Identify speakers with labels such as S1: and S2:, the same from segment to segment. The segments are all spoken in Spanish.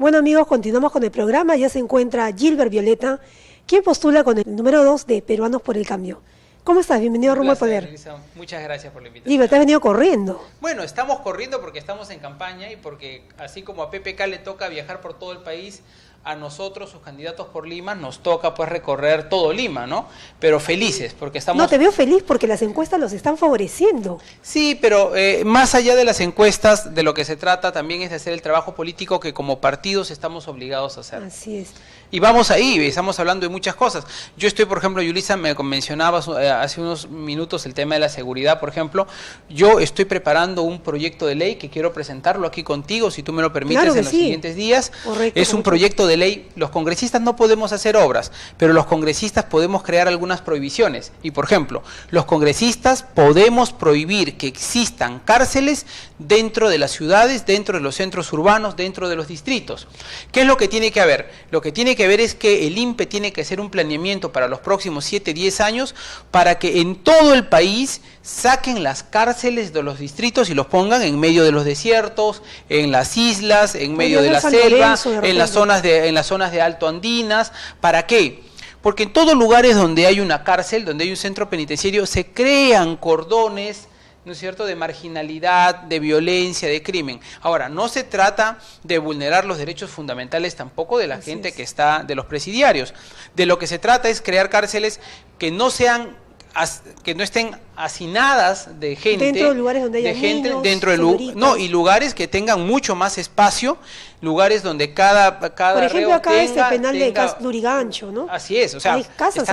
S1: Bueno amigos, continuamos con el programa. Ya se encuentra Gilbert Violeta, quien postula con el número 2 de Peruanos por el Cambio. ¿Cómo estás? Bienvenido a Rumbo al Poder.
S2: Elisa, muchas gracias por la invitación.
S1: Gilbert, te has venido corriendo.
S2: Bueno, estamos corriendo porque estamos en campaña y porque así como a PPK le toca viajar por todo el país, a nosotros, sus candidatos por Lima, nos toca pues recorrer todo Lima, ¿no? Pero felices, porque estamos...
S1: No, te veo feliz porque las encuestas los están favoreciendo.
S2: Sí, pero más allá de las encuestas, de lo que se trata también es de hacer el trabajo político que como partidos estamos obligados a hacer.
S1: Así es.
S2: Y vamos ahí, estamos hablando de muchas cosas. Yo estoy, por ejemplo, Yulisa me mencionaba hace unos minutos el tema de la seguridad, por ejemplo. Yo estoy preparando un proyecto de ley que quiero presentarlo aquí contigo, si tú me lo permites,
S1: claro que
S2: en los
S1: sí.
S2: siguientes días.
S1: Correcto,
S2: Es un proyecto de ley. Los congresistas no podemos hacer obras, pero los congresistas podemos crear algunas prohibiciones. Y, por ejemplo, los congresistas podemos prohibir que existan cárceles dentro de las ciudades, dentro de los centros urbanos, dentro de los distritos. ¿Qué es lo que tiene que haber? Lo que tiene que ver es que el INPE tiene que hacer un planeamiento para los próximos 7, 10 años para que en todo el país saquen las cárceles de los distritos y los pongan en medio de los desiertos, en las islas, en medio de la selva, en las zonas de alto andinas. ¿Para qué? Porque en todos lugares donde hay una cárcel, donde hay un centro penitenciario, se crean cordones, ¿no es cierto?, de marginalidad, de violencia, de crimen. Ahora, no se trata de vulnerar los derechos fundamentales tampoco de la gente que está, de los presidiarios. De lo que se trata es crear cárceles que no estén hacinadas de gente,
S1: dentro de lugares donde haya niños,
S2: y lugares que tengan mucho más espacio, lugares donde cada
S1: por ejemplo, acá es el penal de
S2: Lurigancho,
S1: ¿no?
S2: Así es, o sea,
S1: hay casas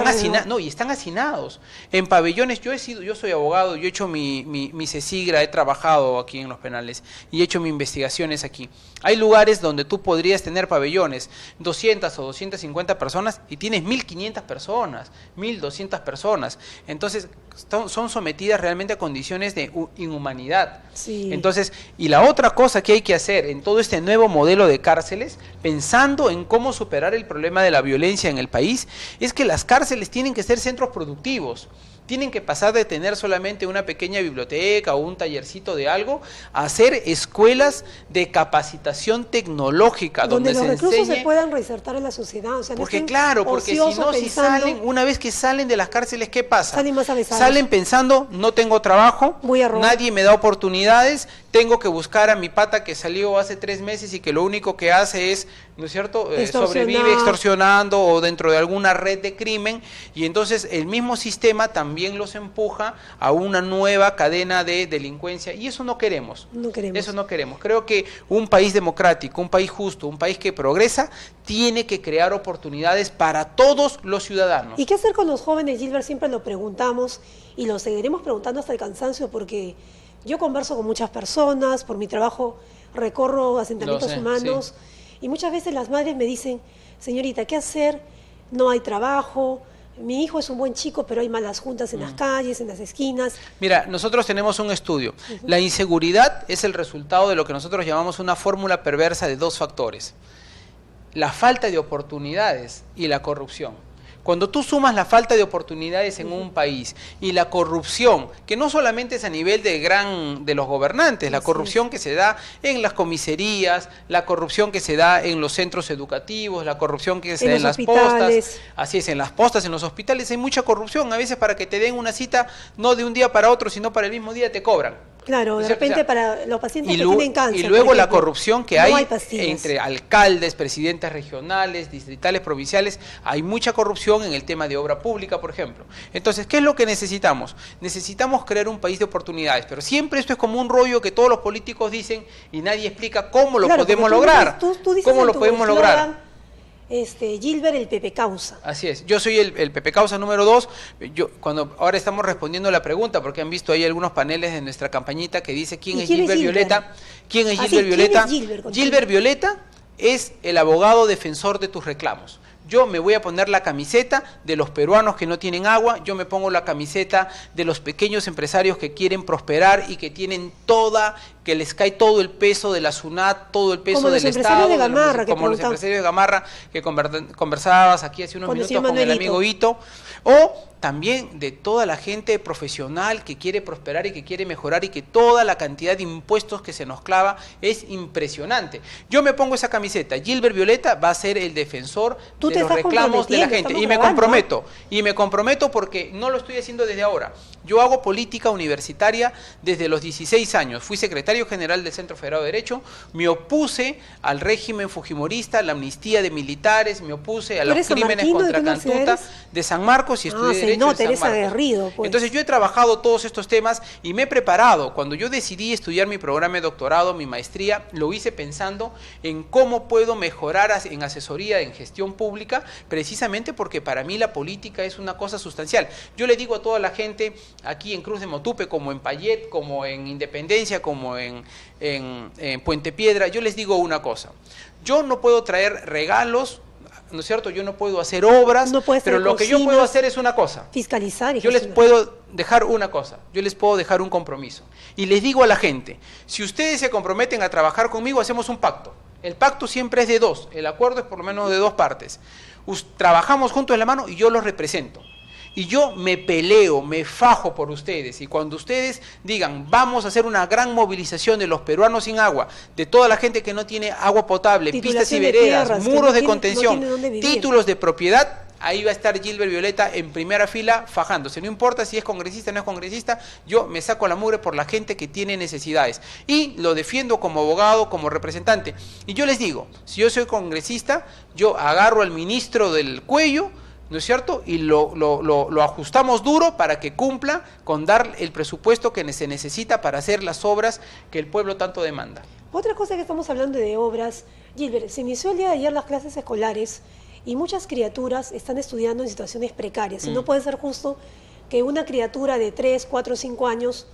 S2: están hacinados en pabellones. Yo soy abogado, yo he hecho mi CECIGRA, he trabajado aquí en los penales y he hecho mis investigaciones aquí. Hay lugares donde tú podrías tener pabellones, 200 o 250 personas y tienes 1.500 personas, 1.200 personas. Entonces, son sometidas realmente a condiciones de inhumanidad.
S1: Sí.
S2: Entonces, y la otra cosa que hay que hacer en todo este nuevo modelo de cárceles, pensando en cómo superar el problema de la violencia en el país, es que las cárceles tienen que ser centros productivos. Tienen que pasar de tener solamente una pequeña biblioteca o un tallercito de algo a hacer escuelas de capacitación tecnológica
S1: donde los reclusos se puedan reinsertar en la sociedad. O sea,
S2: porque claro, porque si no, si salen, una vez que salen de las cárceles, ¿qué pasa?
S1: Salen más avesados.
S2: Salen pensando, no tengo trabajo,
S1: voy a robar,
S2: nadie me da oportunidades, tengo que buscar a mi pata que salió hace 3 meses y que lo único que hace es, ¿no es cierto?, sobrevive extorsionando o dentro de alguna red de crimen, y entonces el mismo sistema también los empuja a una nueva cadena de delincuencia, y eso no queremos. Eso no queremos. Creo que un país democrático, un país justo, un país que progresa, tiene que crear oportunidades para todos los ciudadanos.
S1: ¿Y qué hacer con los jóvenes, Gilbert? Siempre lo preguntamos y lo seguiremos preguntando hasta el cansancio, porque yo converso con muchas personas, por mi trabajo recorro asentamientos humanos, y muchas veces las madres me dicen: señorita, ¿qué hacer? No hay trabajo, mi hijo es un buen chico, pero hay malas juntas en las calles, en las esquinas.
S2: Mira, nosotros tenemos un estudio. La inseguridad es el resultado de lo que nosotros llamamos una fórmula perversa de 2 factores: la falta de oportunidades y la corrupción. Cuando tú sumas la falta de oportunidades en un país y la corrupción, que no solamente es a nivel de los gobernantes, la corrupción que se da en las comisarías, la corrupción que se da en los centros educativos, la corrupción que se da en las postas, así es, en las postas, en los hospitales hay mucha corrupción. A veces para que te den una cita, no de un día para otro, sino para el mismo día te cobran.
S1: Claro, de repente para los pacientes que tienen cáncer.
S2: Y luego la corrupción que hay entre alcaldes, presidentes regionales, distritales, provinciales, hay mucha corrupción en el tema de obra pública, por ejemplo. Entonces, ¿qué es lo que necesitamos? Necesitamos crear un país de oportunidades, pero siempre esto es como un rollo que todos los políticos dicen y nadie explica cómo lo podemos lograr.
S1: Tú dices
S2: ¿Cómo lo podemos lograr?
S1: Gilbert, el Pepe Causa.
S2: Así es, yo soy el Pepe Causa número 2. Ahora estamos respondiendo la pregunta, porque han visto ahí algunos paneles de nuestra campañita que dice ¿quién es Gilbert Violeta? ¿Quién es Gilbert Violeta? Gilbert Violeta es el abogado defensor de tus reclamos. Yo me voy a poner la camiseta de los peruanos que no tienen agua, yo me pongo la camiseta de los pequeños empresarios que quieren prosperar y que tienen que les cae todo el peso de la SUNAT, todo el peso
S1: como
S2: del
S1: los
S2: Estado,
S1: de Gamarra,
S2: como los empresarios de Gamarra que conversabas aquí hace unos minutos con el amigo Ito, o también de toda la gente profesional que quiere prosperar y que quiere mejorar y que toda la cantidad de impuestos que se nos clava es impresionante. Yo me pongo esa camiseta, Gilbert Violeta va a ser el defensor de los reclamos de la gente y me comprometo porque no lo estoy haciendo desde ahora. Yo hago política universitaria desde los 16 años, fui secretario general del Centro Federado de Derecho, me opuse al régimen fujimorista, a la amnistía de militares, me opuse a los crímenes contra Cantuta de San Marcos y estudié Derecho en San Marcos.
S1: Aguerrido, pues.
S2: Entonces yo he trabajado todos estos temas y me he preparado. Cuando yo decidí estudiar mi programa de doctorado, mi maestría, lo hice pensando en cómo puedo mejorar en asesoría, en gestión pública, precisamente porque para mí la política es una cosa sustancial. Yo le digo a toda la gente aquí en Cruz de Motupe, como en Payet, como en Independencia, como en Puente Piedra, yo les digo una cosa. Yo no puedo traer regalos, ¿no es cierto? Yo no puedo hacer obras, pero lo que yo puedo hacer es una cosa.
S1: Fiscalizar y
S2: yo les puedo dejar una cosa, yo les puedo dejar un compromiso. Y les digo a la gente, si ustedes se comprometen a trabajar conmigo, hacemos un pacto. El pacto siempre es de dos, el acuerdo es por lo menos de dos partes. Trabajamos juntos en la mano y yo los represento. Y yo me peleo, me fajo por ustedes. Y cuando ustedes digan, vamos a hacer una gran movilización de los peruanos sin agua, de toda la gente que no tiene agua potable, pistas y veredas, muros de contención, títulos de propiedad, ahí va a estar Gilbert Violeta en primera fila fajándose. No importa si es congresista o no es congresista, yo me saco la mugre por la gente que tiene necesidades. Y lo defiendo como abogado, como representante. Y yo les digo, si yo soy congresista, yo agarro al ministro del cuello, ¿no es cierto? Y lo ajustamos duro para que cumpla con dar el presupuesto que se necesita para hacer las obras que el pueblo tanto demanda.
S1: Otra cosa que estamos hablando de obras, Gilbert, se inició el día de ayer las clases escolares y muchas criaturas están estudiando en situaciones precarias. Y no puede ser justo que una criatura de 3, 4, 5 años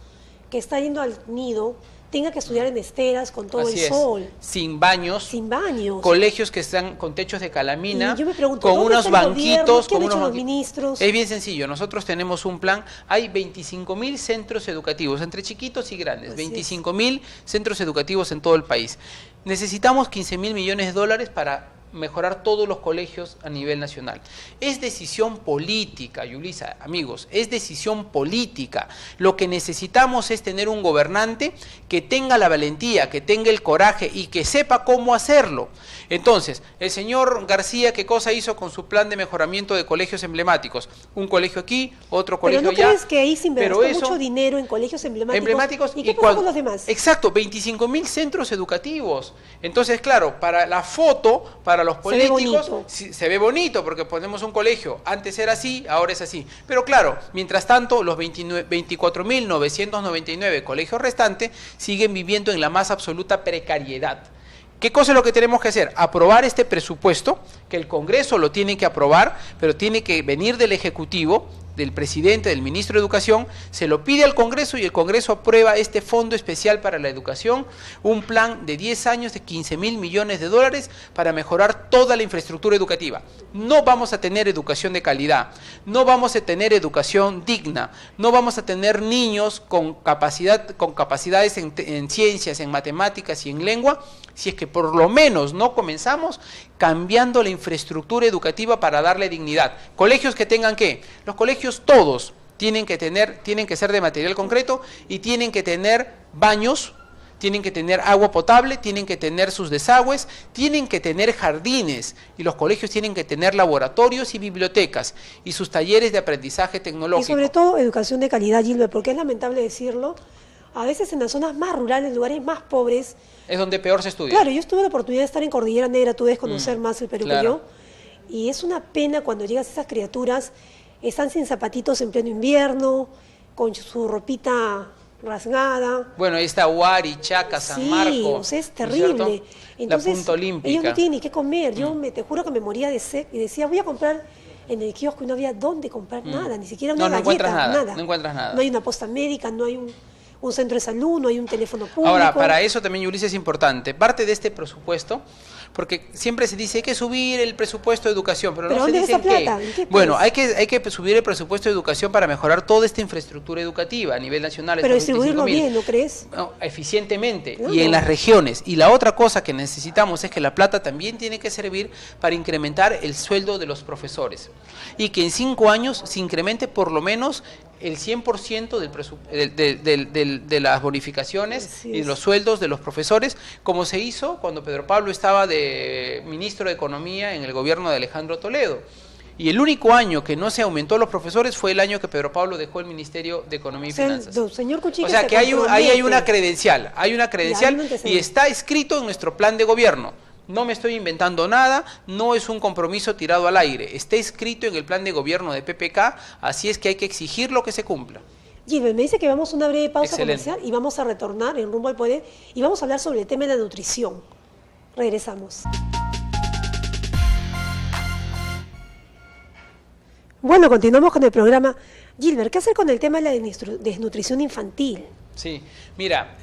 S1: que está yendo al nido tenga que estudiar en esteras con todo el sol.
S2: Sin baños.
S1: Sin baños.
S2: Colegios que están con techos de calamina.
S1: Y yo me pregunto,
S2: con unos banquitos.
S1: ¿Qué han hecho los ministros?
S2: Es bien sencillo. Nosotros tenemos un plan. Hay 25.000 centros educativos, entre chiquitos y grandes. 25.000 centros educativos en todo el país. Necesitamos 15.000 millones de dólares para mejorar todos los colegios a nivel nacional. Es decisión política, Yulisa, amigos, es decisión política. Lo que necesitamos es tener un gobernante que tenga la valentía, que tenga el coraje y que sepa cómo hacerlo. Entonces, el señor García, ¿qué cosa hizo con su plan de mejoramiento de colegios emblemáticos? Un colegio aquí, otro colegio allá.
S1: ¿Pero no crees que ahí se invirtió mucho dinero en colegios emblemáticos? ¿Y qué pasa con los demás?
S2: Exacto, 25.000 centros educativos. Entonces, claro, para la foto, para los políticos, se ve bonito porque ponemos un colegio. Antes era así, ahora es así. Pero claro, mientras tanto, los 24.999 colegios restantes siguen viviendo en la más absoluta precariedad. ¿Qué cosa es lo que tenemos que hacer? Aprobar este presupuesto, que el Congreso lo tiene que aprobar, pero tiene que venir del Ejecutivo, del presidente, del ministro de Educación, se lo pide al Congreso y el Congreso aprueba este Fondo Especial para la Educación, un plan de 10 años de 15.000 millones de dólares para mejorar toda la infraestructura educativa. No vamos a tener educación de calidad, no vamos a tener educación digna, no vamos a tener niños con capacidades en ciencias, en matemáticas y en lengua, si es que por lo menos no comenzamos cambiando la infraestructura educativa para darle dignidad. Colegios que tengan ¿qué? Los colegios todos tienen que ser de material concreto y tienen que tener baños, tienen que tener agua potable, tienen que tener sus desagües, tienen que tener jardines y los colegios tienen que tener laboratorios y bibliotecas y sus talleres de aprendizaje tecnológico.
S1: Y sobre todo educación de calidad, Gilbert, porque es lamentable decirlo, a veces en las zonas más rurales, lugares más pobres,
S2: es donde peor se estudia.
S1: Claro, yo tuve la oportunidad de estar en Cordillera Negra, tú debes conocer más el Perú que yo, y es una pena cuando llegas a esas criaturas, están sin zapatitos en pleno invierno, con su ropita rasgada.
S2: Bueno, ahí está Huari, Chaca, San Marcos.
S1: Sí, es terrible. Entonces,
S2: la Punta Olímpica.
S1: Ellos no tienen ni qué comer. Yo te juro que me moría de sed y decía, voy a comprar en el kiosco y no había dónde comprar nada, ni siquiera una galleta,
S2: nada. No encuentras nada.
S1: No hay una posta médica, no hay un centro de salud, no hay un teléfono público.
S2: Ahora, para eso también, Yulisa, es importante, parte de este presupuesto, porque siempre se dice hay que subir el presupuesto de educación, pero no se dice en qué. Bueno, hay que subir el presupuesto de educación para mejorar toda esta infraestructura educativa a nivel nacional.
S1: Pero distribuirlo bien, ¿no crees?
S2: No, eficientemente, y en las regiones. Y la otra cosa que necesitamos es que la plata también tiene que servir para incrementar el sueldo de los profesores. Y que en 5 años se incremente por lo menos el 100% de las bonificaciones y los sueldos de los profesores, como se hizo cuando Pedro Pablo estaba de ministro de Economía en el gobierno de Alejandro Toledo. Y el único año que no se aumentó los profesores fue el año que Pedro Pablo dejó el Ministerio de Economía y Finanzas.
S1: Señor Kuczynski,
S2: o sea que ahí hay una credencial, y está escrito en nuestro plan de gobierno. No me estoy inventando nada, no es un compromiso tirado al aire, está escrito en el plan de gobierno de PPK, así es que hay que exigir lo que se cumpla.
S1: Gilbert, me dice que vamos a una breve pausa comercial y vamos a retornar en Rumbo al Poder y vamos a hablar sobre el tema de la nutrición. Regresamos. Bueno, continuamos con el programa. Gilbert, ¿qué hacer con el tema de la desnutrición infantil?
S2: Sí, mira,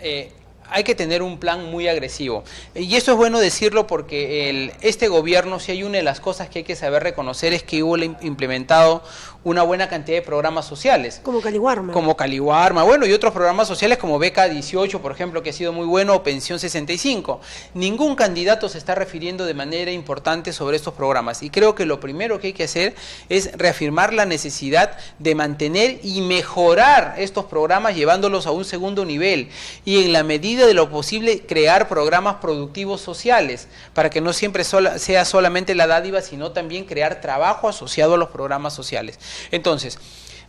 S2: hay que tener un plan muy agresivo. Y eso es bueno decirlo porque este gobierno, si hay una de las cosas que hay que saber reconocer, es que hubo implementado una buena cantidad de programas sociales.
S1: Como Caliwarma.
S2: Como Caliwarma, bueno, y otros programas sociales como Beca 18, por ejemplo, que ha sido muy bueno, o Pensión 65. Ningún candidato se está refiriendo de manera importante sobre estos programas. Y creo que lo primero que hay que hacer es reafirmar la necesidad de mantener y mejorar estos programas, llevándolos a un segundo nivel. Y en la medida de lo posible, crear programas productivos sociales, para que no siempre sea solamente la dádiva, sino también crear trabajo asociado a los programas sociales. Entonces,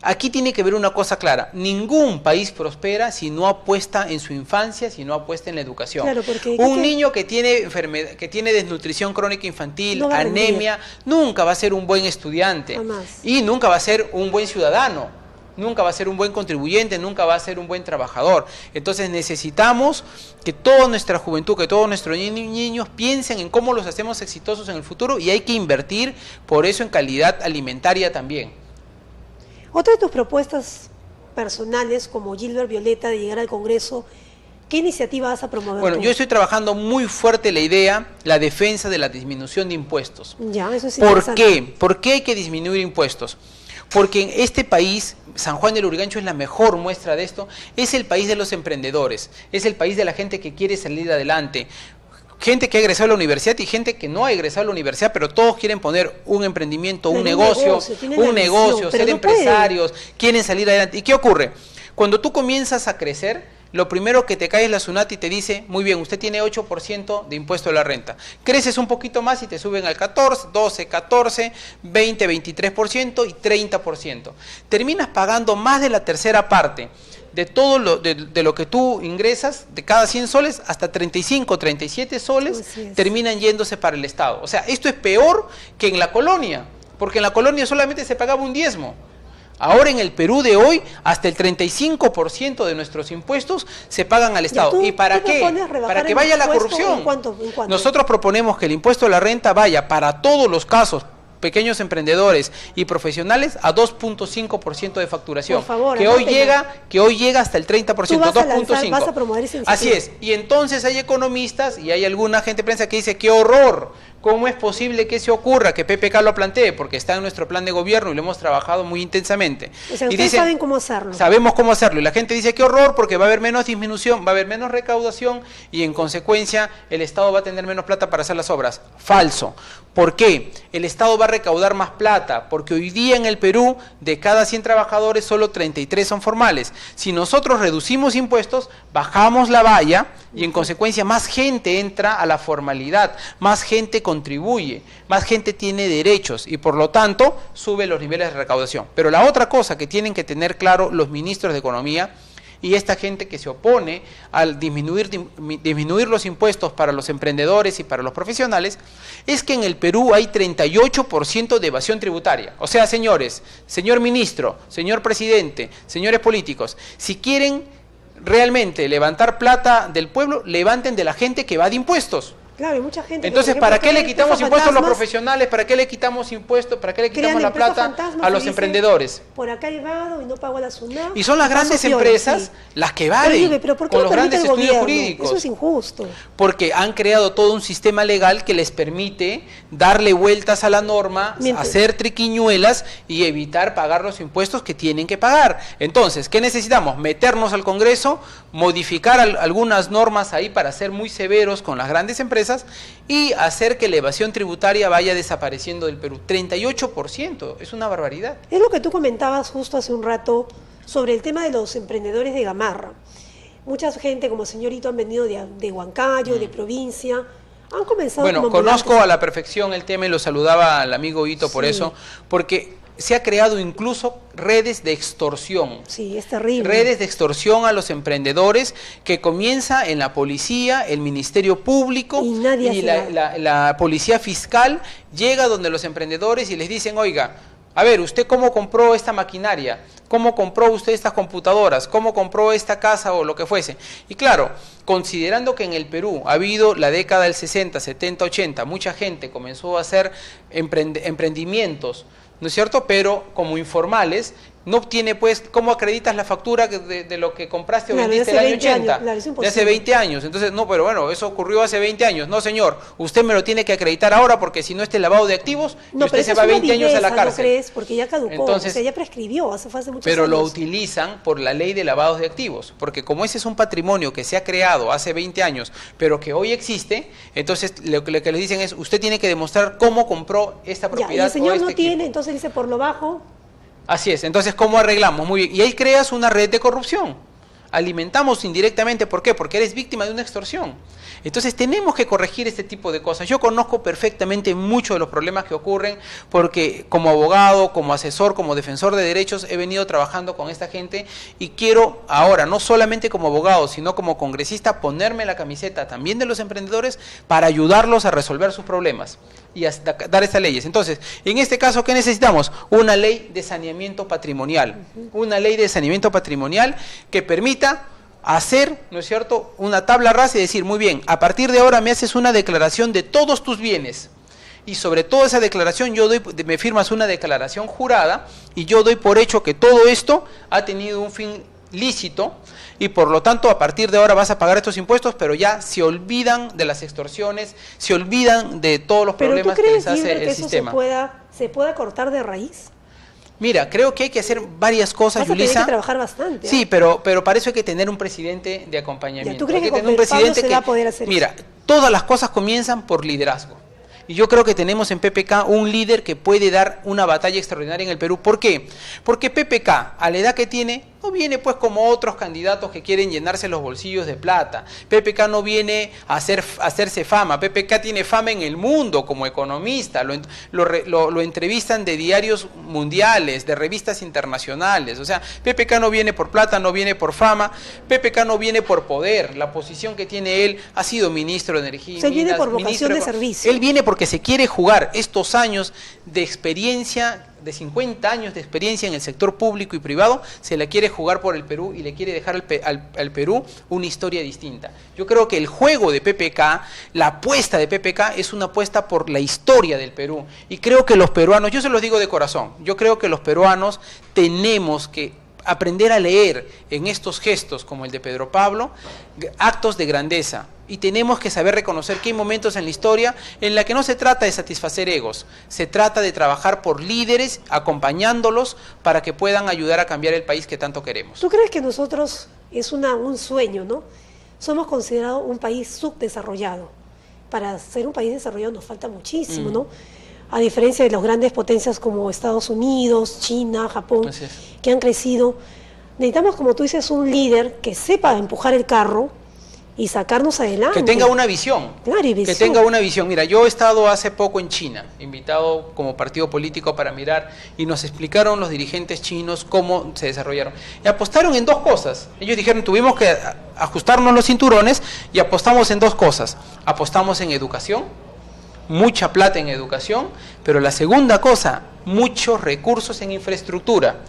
S2: aquí tiene que ver una cosa clara: ningún país prospera si no apuesta en su infancia, si no apuesta en la educación. Claro, un niño que tiene desnutrición crónica infantil, anemia, nunca va a ser un buen estudiante. Jamás. Y nunca va a ser un buen ciudadano, nunca va a ser un buen contribuyente, nunca va a ser un buen trabajador. Entonces necesitamos que toda nuestra juventud, que todos nuestros niños piensen en cómo los hacemos exitosos en el futuro, y hay que invertir por eso en calidad alimentaria también.
S1: Otra de tus propuestas personales, como Gilbert Violeta, de llegar al Congreso, ¿qué iniciativa vas a promover?
S2: Bueno, yo estoy trabajando muy fuerte la idea, la defensa de la disminución de impuestos.
S1: Ya, eso es
S2: interesante. ¿Por qué? ¿Por qué hay que disminuir impuestos? Porque en este país, San Juan del Urigancho es la mejor muestra de esto, es el país de los emprendedores, es el país de la gente que quiere salir adelante. Gente que ha egresado a la universidad y gente que no ha egresado a la universidad, pero todos quieren poner un emprendimiento, un negocio, ser empresarios, quieren salir adelante. ¿Y qué ocurre? Cuando tú comienzas a crecer, lo primero que te cae es la SUNAT y te dice, muy bien, usted tiene 8% de impuesto a la renta. Creces un poquito más y te suben al 14, 12, 14, 20, 23% y 30%. Terminas pagando más de la tercera parte de todo lo que tú ingresas, de cada 100 soles, hasta 35, 37 soles terminan yéndose para el Estado. O sea, esto es peor que en la colonia, porque en la colonia solamente se pagaba un diezmo. Ahora en el Perú de hoy, hasta el 35% de nuestros impuestos se pagan al Estado. ¿Y para qué? Para que vaya la corrupción.
S1: ¿En cuánto?
S2: Nosotros proponemos que el impuesto a la renta vaya para todos los casos, pequeños emprendedores y profesionales, a 2.5% de facturación.
S1: Por favor,
S2: que hoy llega hasta el 30%, 2.5%.
S1: Vas a promover ese
S2: Así es. Y entonces hay economistas y hay alguna gente de prensa que dice, ¡qué horror! ¿Cómo es posible que se ocurra que PPK lo plantee? Porque está en nuestro plan de gobierno y lo hemos trabajado muy intensamente.
S1: O sea, ustedes saben cómo hacerlo.
S2: Sabemos cómo hacerlo. Y la gente dice, qué horror, porque va a haber menos disminución, va a haber menos recaudación y en consecuencia el Estado va a tener menos plata para hacer las obras. Falso. ¿Por qué? El Estado va a recaudar más plata, porque hoy día en el Perú, de cada 100 trabajadores, solo 33 son formales. Si nosotros reducimos impuestos, bajamos la valla y en consecuencia más gente entra a la formalidad, más gente contribuye, más gente tiene derechos y por lo tanto sube los niveles de recaudación. Pero la otra cosa que tienen que tener claro los ministros de Economía y esta gente que se opone al disminuir los impuestos para los emprendedores y para los profesionales, es que en el Perú hay 38% de evasión tributaria. O sea, señores, señor ministro, señor presidente, señores políticos, si quieren realmente levantar plata del pueblo, levanten de la gente que evade impuestos.
S1: Claro, hay mucha gente.
S2: Entonces, ¿para qué le quitamos impuestos a los profesionales? ¿Para qué le quitamos impuestos? ¿Para qué le quitamos la plata a los emprendedores?
S1: Por acá he evado y no pago a la SUNAT.
S2: Y son las grandes empresas las que evaden con los grandes estudios jurídicos.
S1: Eso es injusto.
S2: Porque han creado todo un sistema legal que les permite darle vueltas a la norma, hacer triquiñuelas y evitar pagar los impuestos que tienen que pagar. Entonces, ¿qué necesitamos? Meternos al Congreso, modificar algunas normas ahí para ser muy severos con las grandes empresas y hacer que la evasión tributaria vaya desapareciendo del Perú. 38%, es una barbaridad.
S1: Es lo que tú comentabas justo hace un rato sobre el tema de los emprendedores de Gamarra. Mucha gente como señorito han venido de Huancayo, de provincia, han comenzado.
S2: Bueno, conozco a la perfección el tema y lo saludaba al amigo Hito por eso, porque se ha creado incluso redes de extorsión.
S1: Sí, es terrible.
S2: Redes de extorsión a los emprendedores que comienza en la policía, el Ministerio Público y la policía fiscal llega donde los emprendedores y les dicen, oiga, a ver, ¿usted cómo compró esta maquinaria? ¿Cómo compró usted estas computadoras? ¿Cómo compró esta casa o lo que fuese? Y claro, considerando que en el Perú ha habido la década del 60, 70, 80, mucha gente comenzó a hacer emprendimientos, ¿no es cierto? Pero como informales, no obtiene pues, ¿cómo acreditas la factura de lo que compraste o vendiste el año 80? De hace 20 años. Entonces, no, pero bueno, eso ocurrió hace 20 años. No, señor, usted me lo tiene que acreditar ahora porque si no este lavado de activos, y usted se va 20 años a la cárcel.
S1: ¿No crees? Porque ya caducó, entonces, o sea, ya prescribió, hace muchos años.
S2: Pero lo utilizan por la ley de lavados de activos, porque como ese es un patrimonio que se ha creado hace 20 años, pero que hoy existe, entonces lo que les dicen es, usted tiene que demostrar cómo compró esta propiedad.
S1: Ya, y el señor no tiene, entonces dice por lo bajo.
S2: Así es, entonces ¿cómo arreglamos? Muy bien, y ahí creas una red de corrupción, alimentamos indirectamente, ¿por qué? Porque eres víctima de una extorsión. Entonces tenemos que corregir este tipo de cosas. Yo conozco perfectamente muchos de los problemas que ocurren porque como abogado, como asesor, como defensor de derechos he venido trabajando con esta gente y quiero ahora, no solamente como abogado, sino como congresista, ponerme la camiseta también de los emprendedores para ayudarlos a resolver sus problemas y a dar estas leyes. Entonces, en este caso, ¿qué necesitamos? Una ley de saneamiento patrimonial. Una ley de saneamiento patrimonial que permita hacer, ¿no es cierto?, una tabla rasa y decir, muy bien, a partir de ahora me haces una declaración de todos tus bienes. Y sobre toda esa declaración me firmas una declaración jurada y yo doy por hecho que todo esto ha tenido un fin lícito y por lo tanto a partir de ahora vas a pagar estos impuestos, pero ya se olvidan de las extorsiones, se olvidan de todos los problemas que les hace el sistema.
S1: ¿Pero tú crees, Gilbert, que eso se pueda cortar de raíz?
S2: Mira, creo que hay que hacer varias cosas, Yulisa.
S1: Hay que trabajar bastante.
S2: Sí, pero para eso hay que tener un presidente de acompañamiento.
S1: ¿Tú crees que
S2: tener un presidente que va a poder hacer eso? Todas las cosas comienzan por liderazgo. Y yo creo que tenemos en PPK un líder que puede dar una batalla extraordinaria en el Perú. ¿Por qué? Porque PPK, a la edad que tiene, no viene pues como otros candidatos que quieren llenarse los bolsillos de plata. PPK no viene a hacerse fama. PPK tiene fama en el mundo como economista. Lo entrevistan de diarios mundiales, de revistas internacionales. O sea, PPK no viene por plata, no viene por fama. PPK no viene por poder. La posición que tiene él ha sido ministro de Energía y Minas.
S1: Él viene por vocación de servicio.
S2: Él viene porque se quiere jugar estos años de experiencia, de 50 años de experiencia en el sector público y privado, se la quiere jugar por el Perú y le quiere dejar al Perú una historia distinta. Yo creo que el juego de PPK, la apuesta de PPK es una apuesta por la historia del Perú y creo que los peruanos, yo se los digo de corazón, yo creo que los peruanos tenemos que aprender a leer en estos gestos como el de Pedro Pablo, actos de grandeza. Y tenemos que saber reconocer que hay momentos en la historia en la que no se trata de satisfacer egos, se trata de trabajar por líderes, acompañándolos para que puedan ayudar a cambiar el país que tanto queremos.
S1: ¿Tú crees que nosotros es un sueño, ¿no? Somos considerados un país subdesarrollado. Para ser un país desarrollado nos falta muchísimo, ¿no? A diferencia de las grandes potencias como Estados Unidos, China, Japón, que han crecido. Necesitamos, como tú dices, un líder que sepa empujar el carro y sacarnos adelante.
S2: Que tenga una visión.
S1: Claro, y visión.
S2: Que tenga una visión. Mira, yo he estado hace poco en China, invitado como partido político para mirar, y nos explicaron los dirigentes chinos cómo se desarrollaron. Y apostaron en dos cosas. Ellos dijeron, tuvimos que ajustarnos los cinturones y apostamos en dos cosas. Apostamos en educación, mucha plata en educación, pero la segunda cosa, muchos recursos en infraestructura,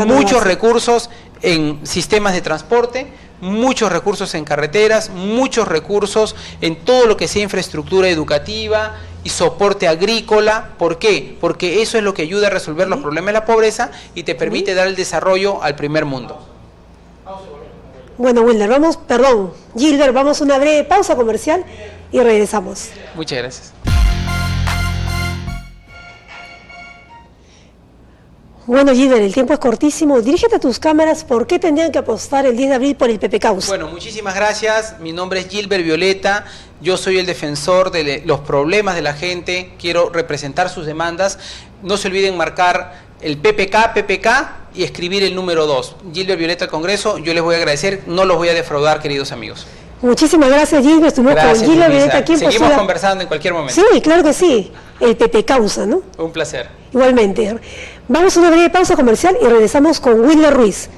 S2: muchos recursos en sistemas de transporte, muchos recursos en carreteras, muchos recursos en todo lo que sea infraestructura educativa y soporte agrícola. ¿Por qué? Porque eso es lo que ayuda a resolver los problemas de la pobreza y te permite dar el desarrollo al primer mundo.
S1: Bueno, Wilder, Gilbert, vamos a una breve pausa comercial y regresamos.
S2: Muchas gracias.
S1: Bueno, Gilbert, el tiempo es cortísimo. Dirígete a tus cámaras. ¿Por qué tendrían que apostar el 10 de abril por el PP Causa?
S2: Bueno, muchísimas gracias. Mi nombre es Gilbert Violeta. Yo soy el defensor de los problemas de la gente. Quiero representar sus demandas. No se olviden marcar el PPK y escribir el número 2. Gilbert Violeta al Congreso. Yo les voy a agradecer. No los voy a defraudar, queridos amigos.
S1: Muchísimas gracias, Gilbert. Estuvimos con Gilbert Violeta aquí en
S2: Seguimos conversando en cualquier momento.
S1: Sí, claro que sí. El PP Causa, ¿no?
S2: Un placer.
S1: Igualmente. Vamos a una breve pausa comercial y regresamos con Wilder Ruiz.